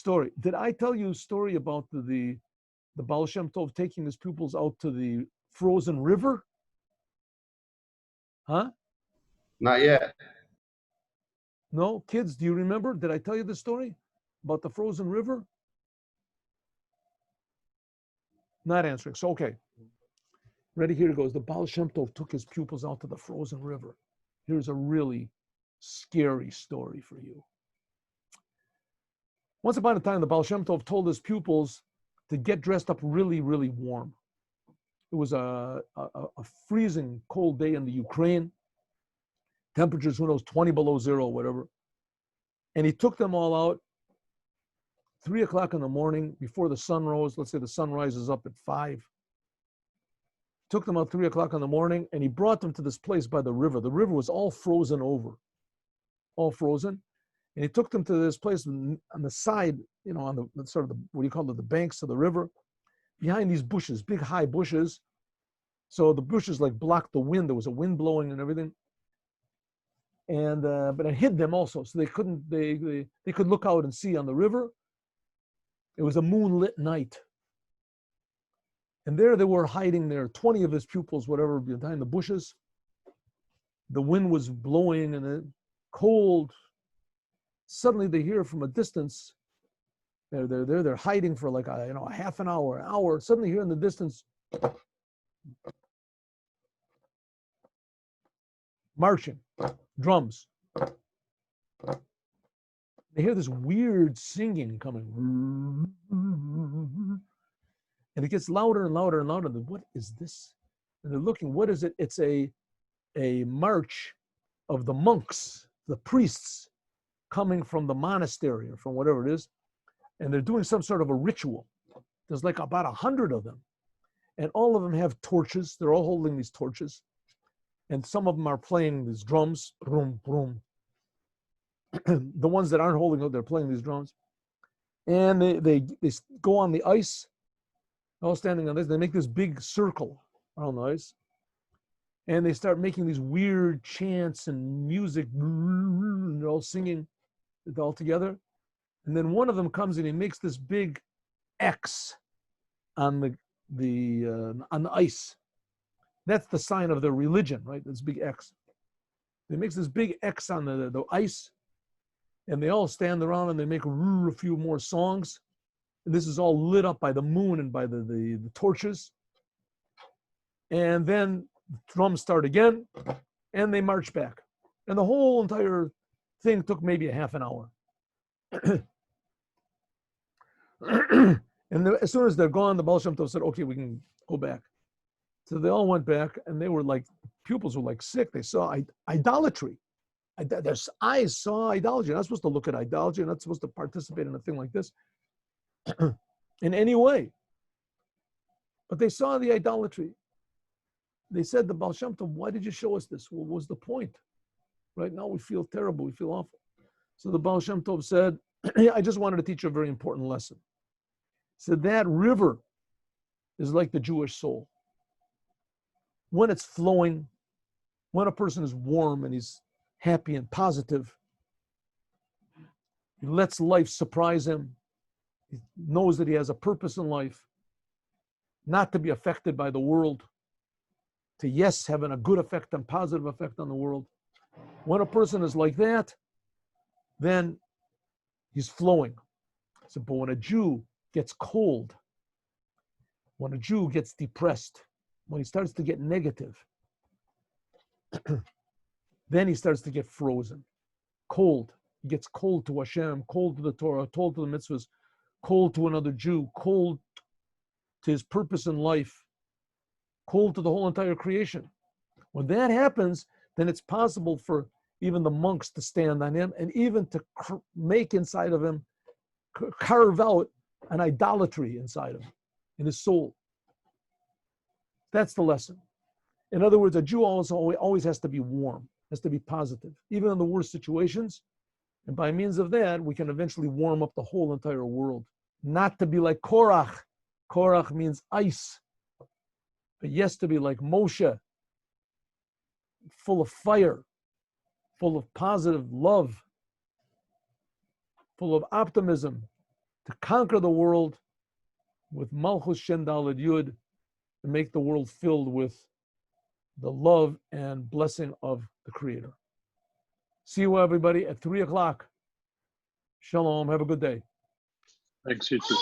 story. Did I tell you a story about the Baal Shem Tov taking his pupils out to the frozen river? Huh? Not yet. No? Kids, do you remember? Did I tell you the story about the frozen river? Not answering. So, okay. Ready? Here it goes. The Baal Shem Tov took his pupils out to the frozen river. Here's a really scary story for you. Once upon a time, the Baal Shem Tov told his pupils to get dressed up really, really warm. It was a freezing cold day in the Ukraine. Temperatures, who knows, 20 below zero, whatever. And he took them all out 3 o'clock in the morning before the sun rose. Let's say the sun rises up at 5. Took them out 3 o'clock in the morning, and he brought them to this place by the river. The river was all frozen over, all frozen. And he took them to this place on the side, you know, on the sort of the, what do you call it, the banks of the river, behind these bushes, big high bushes. So the bushes like blocked the wind. There was a wind blowing and everything. And but it hid them also, so they couldn't. They could look out and see on the river. It was a moonlit night, and there they were hiding there. 20 of his pupils, whatever, behind the bushes. The wind was blowing and it cold. Suddenly they hear from a distance. They're hiding for like a half an hour. Suddenly hear in the distance, marching, drums. They hear this weird singing coming. And it gets louder and louder and louder. What is this? And they're looking, what is it? It's a march of the monks, the priests, coming from the monastery or from whatever it is. And they're doing some sort of a ritual. There's like about 100 of them. And all of them have torches. They're all holding these torches. And some of them are playing these drums. Boom, boom. The ones that aren't holding it, they're playing these drums. And they go on the ice, all standing on this. They make this big circle around the ice. And they start making these weird chants and music. They're all singing it all together. And then one of them comes and he makes this big X on the ice. That's the sign of their religion, right? This big X. He makes this big X on the ice. And they all stand around and they make a few more songs. And this is all lit up by the moon and by the torches. And then the drums start again, and they march back. And the whole entire thing took maybe a half an hour. And as soon as they're gone, the Baal Shem Tov said, okay, we can go back. So they all went back, and they were like, pupils were like sick. They saw idolatry. Their eyes saw idolatry. You're not supposed to look at idolatry. You're not supposed to participate in a thing like this in any way. But they saw the idolatry. They said, the Baal Shem Tov, why did you show us this? What was the point? Right now we feel terrible. We feel awful. So the Baal Shem Tov said, I just wanted to teach you a very important lesson. He said, that river is like the Jewish soul. When it's flowing, when a person is warm and he's happy and positive, he lets life surprise him. He knows that he has a purpose in life, not to be affected by the world, to yes, having a good effect and positive effect on the world. When a person is like that, then he's flowing. So, but when a Jew gets cold, when a Jew gets depressed, when he starts to get negative, then he starts to get frozen, cold. He gets cold to Hashem, cold to the Torah, cold to the mitzvahs, cold to another Jew, cold to his purpose in life, cold to the whole entire creation. When that happens, then it's possible for even the monks to stand on him and even to make inside of him, carve out an idolatry inside of him, in his soul. That's the lesson. In other words, a Jew also always has to be warm, has to be positive, even in the worst situations. And by means of that, we can eventually warm up the whole entire world. Not to be like Korach. Korach means ice. But yes, to be like Moshe, full of fire, full of positive love, full of optimism, to conquer the world with Malchus Shen Daled Yud, and make the world filled with the love and blessing of the Creator. See you, everybody, at 3 o'clock. Shalom. Have a good day. Thanks, you too.